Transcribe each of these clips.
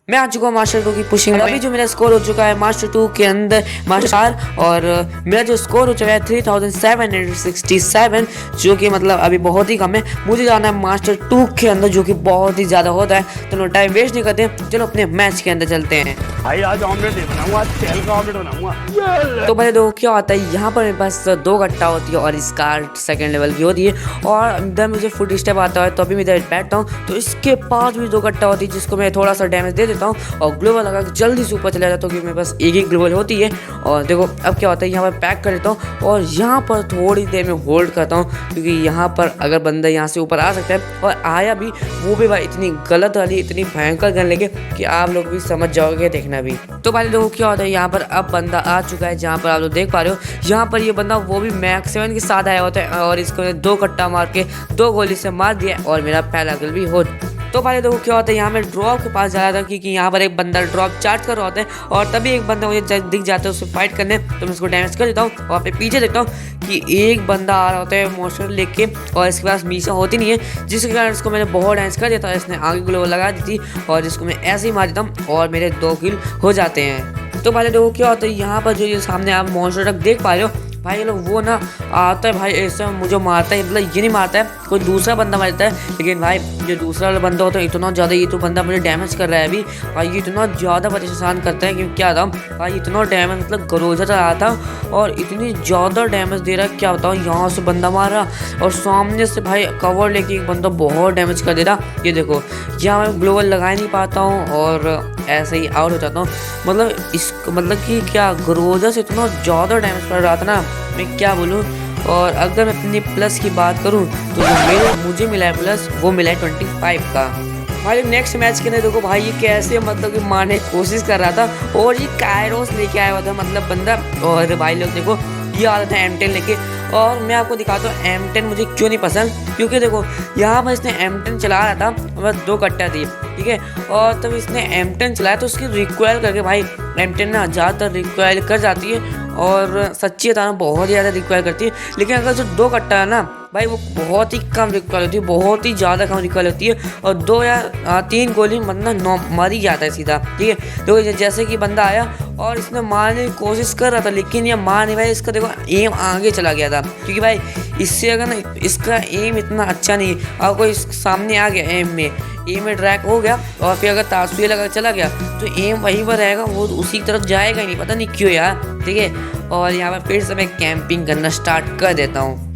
मैं आ चुका हूँ मास्टर 2 की पुशिंग में। अभी जो मेरा स्कोर हो चुका है मास्टर 2 के अंदर मास्टर 4 और मेरा जो स्कोर हो चुका है 3767 जो कि मतलब अभी बहुत ही कम है। मुझे जाना है मास्टर 2 के अंदर जो कि बहुत ही ज़्यादा होता है। चलो टाइम वेस्ट नहीं करते, चलो अपने मैच के अंदर चलते हैं। भाई आज ऑमलेट नहीं बनाऊंगा, आज तेल का ऑमलेट बनाऊंगा। तो भाई देखो क्या होता है, यहाँ पर मेरे पास 2 गट्टा होती है और इसका सेकंड लेवल की होती है और इधर मुझे फुट स्टेप आता है तो अभी मैं इधर बैठता हूँ। तो इसके पास भी 2 गट्टा होती है जिसको मैं थोड़ा सा डैमेज दे देता हूँ और ग्लोबल लगा के जल्दी से ऊपर चला जाता हूँ क्योंकि मेरे पास एक ही ग्लोबल होती है। और देखो अब क्या होता है, यहाँ पर पैक कर देता हूँ और यहाँ पर थोड़ी देर में होल्ड करता हूँ क्योंकि यहाँ पर अगर बंदा यहाँ से ऊपर आ सकता है और आया भी, वो भी भाई इतनी गलत वाली इतनी भयंकर गन लेके कि आप लोग भी समझ जाओगे, देखना भी। तो भाई देखो क्या होता है, यहाँ पर अब बंदा आ चुका है जहाँ पर आप लोग देख पा रहे हो। यहाँ पर ये बंदा वो भी मैक्स 7 के साथ आया होता है और इसको 2 कट्टा मार के 2 गोली से मार दिया और मेरा पहला किल भी हो। तो भाई देखो क्या होता है, यहाँ मैं ड्रॉप के पास जा रहा था क्योंकि यहाँ पर एक बंदा ड्रॉप चार्ज कर रहा होता है और तभी एक बंदा मुझे दिख जाता है उससे फाइट करने। तो मैं उसको डैमेज कर देता हूँ और फिर पीछे देखता हूँ कि एक बंदा आ रहा होता है मोशन लेके और इसके पास मीशा होती नहीं है, जिसके कारण इसको मैंने बहुत डैमेज कर देता है। इसने आगे ग्लोबल लगा दी थी और इसको मैं ऐसे ही मार देता हूँ और मेरे 2 किल हो जाते हैं। तो भाई देखो क्या होता है, यहाँ पर जो ये सामने आप मॉन्स्टर ट्रक देख पा रहे हो भाई, ये लोग वो ना आता है भाई ऐसा मुझे मारता है, मतलब ये नहीं मारता है, कोई दूसरा बंदा मारता है। लेकिन भाई जो दूसरा वाला बंदा होता है इतना ज़्यादा, ये तो बंदा मुझे डैमेज कर रहा है अभी भाई, ये इतना ज़्यादा परेशान करता है कि क्या था भाई, इतना डैमेज मतलब गरोजा चला था और इतनी ज़्यादा डैमेज दे रहा है क्या बताऊँ। यहाँ से बंदा मार रहा और सामने से भाई कवर लेके एक बंदा बहुत डैमेज कर दे रहा। ये देखो यहाँ मैं ग्लोबल लगा ही नहीं पाता हूँ और ऐसे ही आउट हो जाता हूँ। मतलब कि क्या गरोजा से इतना ज़्यादा डैमेज पड़ रहा था ना, मैं क्या बोलूँ। और अगर मैं अपनी प्लस की बात करूँ तो जो मुझे मिला है प्लस वो मिला है 25 का। भाई नेक्स्ट मैच के अंदर देखो भाई ये कैसे मतलब कि मारने की कोशिश कर रहा था और ये कायरोस लेके आया हुआ था मतलब बंदा। और भाई लोग देखो ये आ रहा था M10 लेके और मैं आपको दिखाता हूँ M10 मुझे क्यों नहीं पसंद, क्योंकि देखो यहाँ पर इसने M10 चला रहा था और बस 2 कट्टा थी, ठीक है। और तब इसने M10 चलाया तो उसकी रिक्वायल करके भाई M10 ना ज़्यादातर रिक्वायल कर जाती है और सच्ची बताना बहुत ही ज़्यादा रिक्वायल करती है। लेकिन अगर जो 2 कट्टा है ना भाई वो बहुत ही कम रिक्वायल होती है, बहुत ही ज़्यादा कम रिक्वायल होती है और 2 या 3 गोली मतलब मर ही जाता है सीधा, ठीक है। तो जैसे कि बंदा आया और इसने मारने की कोशिश कर रहा था लेकिन ये मार नहीं भाई, इसका देखो एम आगे चला गया था क्योंकि भाई इससे अगर ना इसका एम इतना अच्छा नहीं और कोई सामने आ गया एम में ट्रैक हो गया और फिर अगर तासुए लगा चला गया तो एम वहीं पर रहेगा, वो उसी की तरफ जाएगा ही नहीं, पता नहीं क्यों यार, ठीक है। और यहाँ पर फिर से मैं कैंपिंग करना स्टार्ट कर देता हूँ।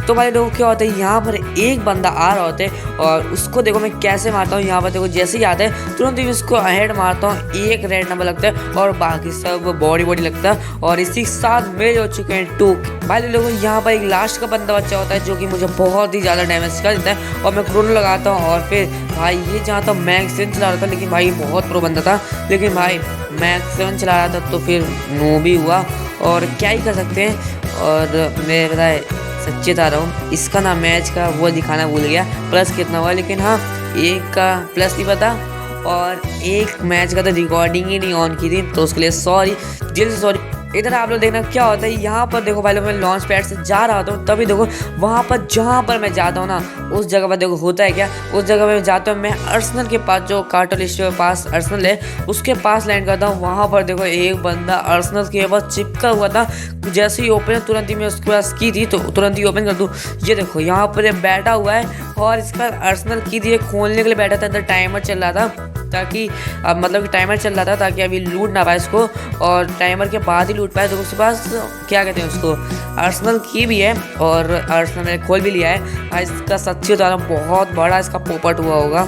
तो भाई देखो क्या होता है, यहाँ पर एक बंदा आ रहा होता है और उसको देखो मैं कैसे मारता हूँ। यहाँ पर देखो जैसे ही आता है तुरंत ही उसको हेड मारता हूँ, 1 रेड नंबर लगता है और बाकी सब बॉडी लगता है और इसी के साथ मेरे हो चुके हैं 2। भाई देखो यहाँ पर एक लास्ट का बंदा बच्चा होता है जो कि मुझे बहुत ही ज़्यादा डैमेज कर देता है और मैं क्रोनो लगाता हूँ और फिर भाई ये जहाँ तक मैक्स 7 चला रहा था लेकिन भाई बहुत प्रो बंदा था, लेकिन भाई मैक्स 7 चला रहा था तो फिर नो भी हुआ और क्या ही कर सकते हैं। और मैं बताए सच्चे बता रहा हूँ, इसका ना मैच का वो दिखाना भूल गया प्लस कितना हुआ, लेकिन हाँ एक का प्लस नहीं पता और एक मैच का तो रिकॉर्डिंग ही नहीं ऑन की थी तो उसके लिए सॉरी, दिल से सॉरी। इधर आप लोग देखना क्या होता है, यहाँ पर देखो भाई लोग मैं लॉन्च पैड से जा रहा था तभी देखो वहाँ पर जहाँ पर मैं जाता हूँ ना उस जगह पर देखो होता है क्या, उस जगह पर मैं जाता हूँ, मैं अर्सनल के पास जो कार्टल स्टोर के पास अर्सनल है उसके पास लैंड करता हूँ। वहाँ पर देखो एक बंदा अर्सनल के पास चिपका हुआ था, जैसे ही ओपन तुरंत ही मैं उसके पास की थी तो तुरंत ही ओपन कर दूँ। ये देखो यहाँ पर बैठा हुआ है और इसका अर्सनल की थी खोलने के लिए बैठा था, अंदर टाइमर चल रहा था ताकि अब मतलब कि टाइमर चल रहा था ताकि अभी लूट ना पाए इसको और टाइमर के बाद ही लूट पाए। तो उसके पास क्या कहते हैं उसको अर्सनल की भी है और अर्सनल ने खोल भी लिया है। इसका सच्ची बता रहा हूँ बहुत बड़ा इसका पोपट हुआ होगा।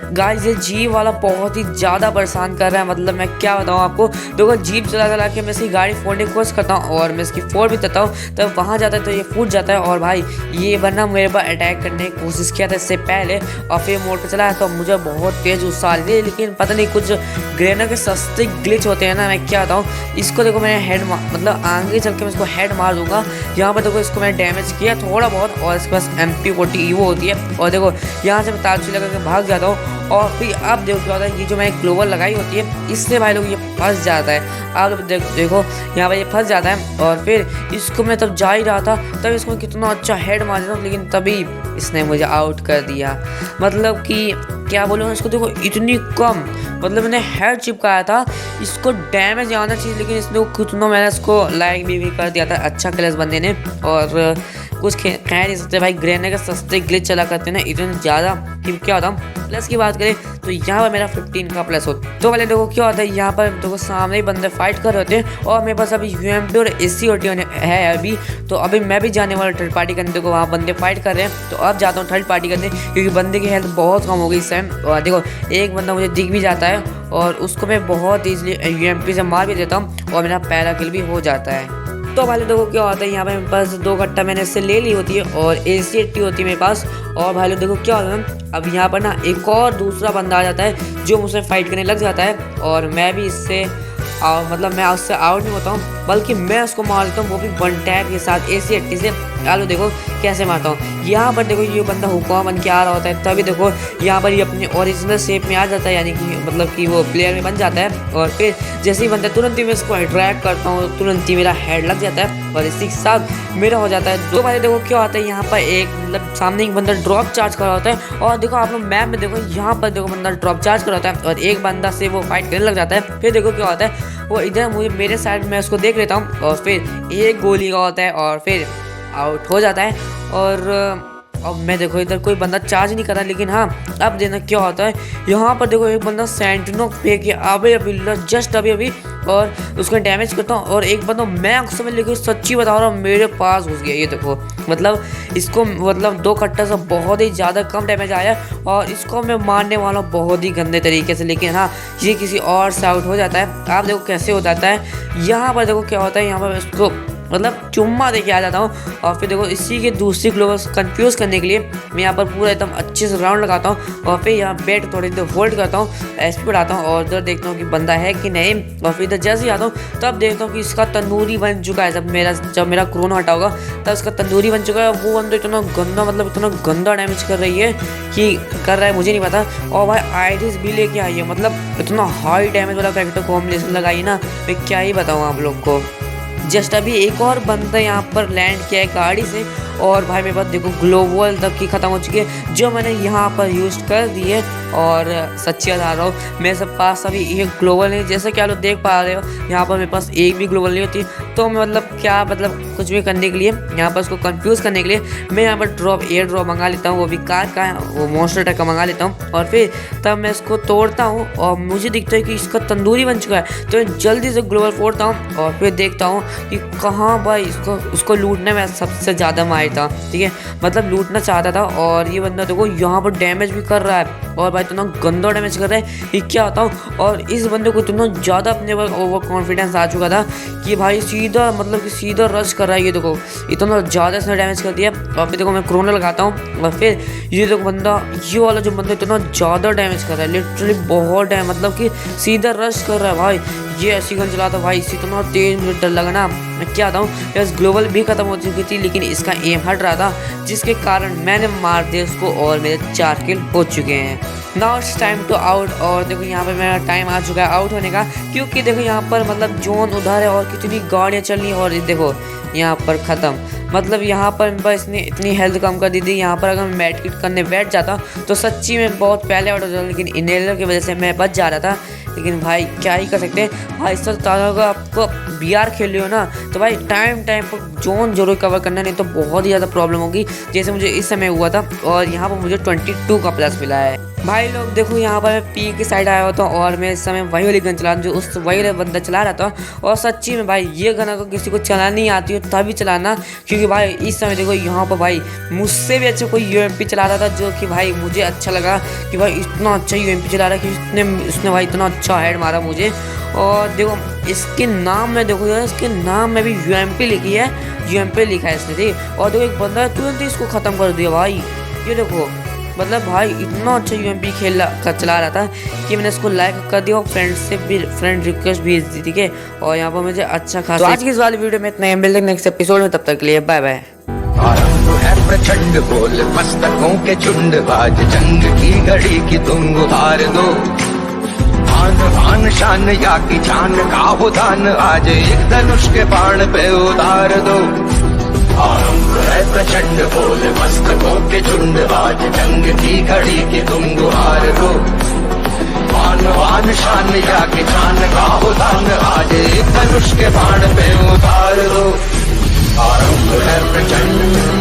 गाइस ये जीप वाला बहुत ही ज़्यादा परेशान कर रहा है, मतलब मैं क्या बताऊँ आपको। देखो जीप चला के मैं इसकी गाड़ी फोड़ने की कोशिश करता हूँ और मैं इसकी फोड़ भी देता हूँ, तब वहाँ जाता है तो ये फूट जाता है। और भाई ये बंदा मेरे पर अटैक करने की कोशिश किया था इससे पहले और फिर मोड पर चला तो मुझे बहुत तेज़ गुस्सा आ रही थी, लेकिन पता नहीं कुछ ग्रेनर के सस्ते ग्लिच होते हैं ना, मैं क्या बताऊँ। इसको देखो मैंने हेड मतलब आगे चल के मैं इसको हेड मार दूंगा। यहाँ पर देखो इसको मैंने डैमेज किया थोड़ा बहुत और इसके पास MP40 वो होती है और देखो यहाँ से मैं ताज लगा के भाग जाता हूँ और फिर अब देखो क्या होता है, ये जो मैंने ग्लोबल लगाई होती है इससे भाई लोग ये फंस जाता है। आप लोग देखो यहाँ पर ये फंस जाता है और फिर इसको मैं तब जा ही रहा था, तब इसको कितना अच्छा हेड मार देता हूँ, लेकिन तभी इसने मुझे आउट कर दिया। मतलब कि क्या बोलूँ इसको, देखो इतनी कम, मतलब मैंने हेड चिपकाया था, इसको डैमेज आना चाहिए, लेकिन इसने कितना मैंने इसको लाइक भी कर दिया था अच्छा क्लास बंदे ने। और कुछ कह नहीं सकते भाई, ग्रेनेड के सस्ते ग्लिच चला करते ना इतने ज़्यादा कि क्या होता। प्लस की बात करें तो यहाँ पर मेरा 15 का प्लस होता। तो पहले देखो क्या होता है, यहाँ पर देखो सामने ही बंदे फाइट कर रहे होते हैं और मेरे पास अभी UMP और SCOT है अभी। तो अभी मैं भी जाने वाला थर्ड पार्टी करने, देखो वहाँ बंदे फाइट कर रहे हैं, तो अब जाता हूँ थर्ड पार्टी करने, क्योंकि बंदे की हेल्थ बहुत कम हो गई इस टाइम। और देखो एक बंदा मुझे दिख भी जाता है और उसको मैं बहुत ईजिली UMP से मार भी देता हूँ और मेरा पहला किल भी हो जाता है। तो भाई देखो क्या होता है, यहाँ पे मेरे पास 2 कट्टा मैंने इससे ले ली होती है और AC-80 होती है मेरे पास। और भाई लोग देखो क्या होता है, अब यहाँ पर ना एक और दूसरा बंदा आ जाता है जो मुझसे फाइट करने लग जाता है और मैं भी इससे मतलब मैं उससे आउट नहीं होता हूँ, बल्कि मैं उसको मार देता हूँ, वो भी 1 टैप के साथ AC-80 से। आलो देखो कैसे मारता हूँ। यहाँ पर देखो ये बंदा हुक्का बन के आ रहा होता है, तभी देखो यहाँ पर ये अपने ओरिजिनल शेप में आ जाता है, यानी कि मतलब कि वो प्लेयर में बन जाता है। और फिर जैसे ही बनता है तुरंत ही मैं इसको अट्रैक्ट करता हूँ, तुरंत ही मेरा हेड लग जाता है और इसी के साथ मेरा हो जाता है। तो भाई देखो क्या होता है, यहाँ पर एक मतलब सामने एक बंदा ड्रॉप चार्ज कर रहा होता है और देखो आप लोग मैप में देखो यहाँ पर देखो बंदा ड्रॉप चार्ज कर रहा होता है और एक बंदा से वो फाइट करने लग जाता है। फिर देखो क्या होता है, वो इधर मुझे मेरे साइड में उसको देख लेता हूँ और फिर एक गोली का होता है और फिर आउट हो जाता है। और अब मैं देखो इधर कोई बंदा चार्ज नहीं कर रहा, लेकिन हाँ अब देखना क्या होता है, यहाँ पर देखो एक बंदा सेंटिनो फेंक के अभी जस्ट अभी और उसको डैमेज करता हूँ और एक बंदा मैं समय लेकर सच्ची बता रहा हूँ मेरे पास घुस गया। ये देखो मतलब इसको मतलब 2 कट्टा से बहुत ही ज़्यादा कम डैमेज आया और इसको मैं मारने वाला हूँ बहुत ही गंदे तरीके से, लेकिन हाँ ये किसी और से आउट हो जाता है। आप देखो कैसे हो जाता है, यहाँ पर देखो क्या होता है, यहाँ पर इसको मतलब चुम्मा देके आ जाता हूँ और फिर देखो इसी के दूसरी ग्लोबल कंफ्यूज करने के लिए मैं यहाँ पर पूरा एकदम अच्छे से राउंड लगाता हूँ और फिर यहाँ बैट थोड़ी देर होल्ड करता हूँ, SP बढ़ाता हूँ और इधर देखता हूँ कि बंदा है कि नहीं। और फिर इधर जैसे ही आता हूँ तब देखता हूँ कि इसका तंदूरी बन चुका है। जब मेरा क्रोनो हटा होगा तब इसका तंदूरी बन चुका है। वो बंदा इतना गंदा मतलब इतना गंदा डैमेज कर रही है कि कर रहा है मुझे नहीं पता। और भाई आइरिस भी लेके आई है, मतलब इतना हाई डैमेज वाला फैक्टर कॉम्बिनेशन लगाई ना, मैं क्या ही बताऊँ आप लोग को। जस्ट अभी एक और बंदा यहाँ पर लैंड किया है गाड़ी से और भाई मेरे पास देखो ग्लोबल तक की ख़त्म हो चुकी है जो मैंने यहाँ पर यूज़ कर दी है। और सच्ची बता रहा हूँ मेरे पास अभी एक ग्लोबल नहीं, जैसे कि आप लोग देख पा रहे हो यहाँ पर मेरे पास एक भी ग्लोबल नहीं होती। तो मैं मतलब क्या मतलब कुछ भी करने के लिए यहाँ पर उसको कंफ्यूज करने के लिए मैं यहाँ पर एयर ड्रॉप मंगा लेता हूँ, वो भी कार का वो मॉन्स्टर ट्रक का मंगा लेता हूँ और फिर तब मैं इसको तोड़ता हूँ और मुझे दिखता है कि इसका तंदूरी बन चुका है। तो मैं जल्दी से ग्लोबल फोड़ता हूँ और फिर देखता हूँ कि कहाँ भाई उसको लूटने में सबसे ज़्यादा माहिर था, ठीक है, मतलब लूटना चाहता था। और ये बंदा देखो यहाँ पर डैमेज भी कर रहा है और भाई इतना गंदा डैमेज कर रहा है ये क्या होता हूँ। और इस बंदे को इतना ज़्यादा अपने पर ओवर कॉन्फिडेंस आ चुका था कि भाई सीधा मतलब कि सीधा रश कर रहा है। ये देखो इतना ज़्यादा इसने डैमेज कर दिया और फिर देखो मैं क्रोनो लगाता हूँ और फिर ये देखो बंदा ये वाला जो बंदा इतना ज़्यादा डैमेज कर रहा है, लिटरली बहुत डैमेज, मतलब कि सीधा रश कर रहा है भाई। ये ऐसी गन चलाता भाई, इसी इतना तेज मुझे डर लगना। मैं क्या बताऊँ, बस ग्लोबल भी खत्म हो चुकी थी लेकिन इसका एम हट रहा था जिसके कारण मैंने मार दिया उसको और मेरे 4 किल हो चुके हैं। Now it's time to out. और देखो यहाँ पे मेरा टाइम आ चुका है आउट होने का, क्योंकि देखो यहाँ पर मतलब जोन उधर है और कितनी गाड़ियाँ चल रही हैं और देखो यहाँ पर ख़त्म। मतलब यहाँ पर बस इसने इतनी हेल्थ कम कर दी थी, यहाँ पर अगर मैं मेड किट करने बैठ जाता तो सच्ची में बहुत पहले आउट हो जाता, लेकिन इनहेलर की वजह से मैं बच जा रहा था। लेकिन भाई क्या ही कर सकते हैं भाई, इस तरह अगर आपको BR खेल रहे हो ना तो भाई टाइम पर जोन जरूर कवर करना, नहीं तो बहुत ही ज़्यादा प्रॉब्लम होगी जैसे मुझे इस समय हुआ था। और यहाँ पर मुझे 22 का प्लस मिला है। भाई लोग देखो यहाँ पर मैं P की साइड आया होता हूँ और मैं इस समय वही वाली गन चला जो उस वही वाला बंदा चला रहा था। और सच्ची में भाई ये गन अगर किसी को चलानी नहीं आती हो तभी चलाना, क्योंकि भाई इस समय देखो यहाँ पर भाई मुझसे भी अच्छा कोई UMP चला रहा था जो कि भाई मुझे अच्छा लगा कि भाई इतना अच्छा UMP चला रहा है कि उसने भाई इतना अच्छा हेड मारा मुझे। और देखो इसके नाम में देखो यार, इसके नाम में भी UMP लिखी है, UMP लिखा है इसने, ठीक। और देखो एक बंदा तुरंत ही इसको ख़त्म कर दिया भाई। ये देखो मतलब भाई इतना अच्छा UMP चला रहा था कि मैंने इसको लाइक कर दिया और फ्रेंड रिक्वेस्ट भेज दी, ठीक है। और यहाँ पर मुझे अच्छा खासा। तो आज की इस वाली वीडियो में इतना ही, मिलते हैं नेक्स्ट एपिसोड में, तब तक के लिए बाय बाय। प्रचंड बोल मस्तकों के झुंड, आज जंग की घड़ी की तुम गुहार दो। आन आन शान या की जान का हो दान, आज एक धनुष के बाण पे उतार दो। आरंभ है प्रचंड बोल मस्तकों के झुंड, आज जंग की घड़ी की तुम गुहार दो। आन आन शान या की जान का हो दान, आज एक धनुष के बाण पे उतार दो। आरंभ है प्रचंड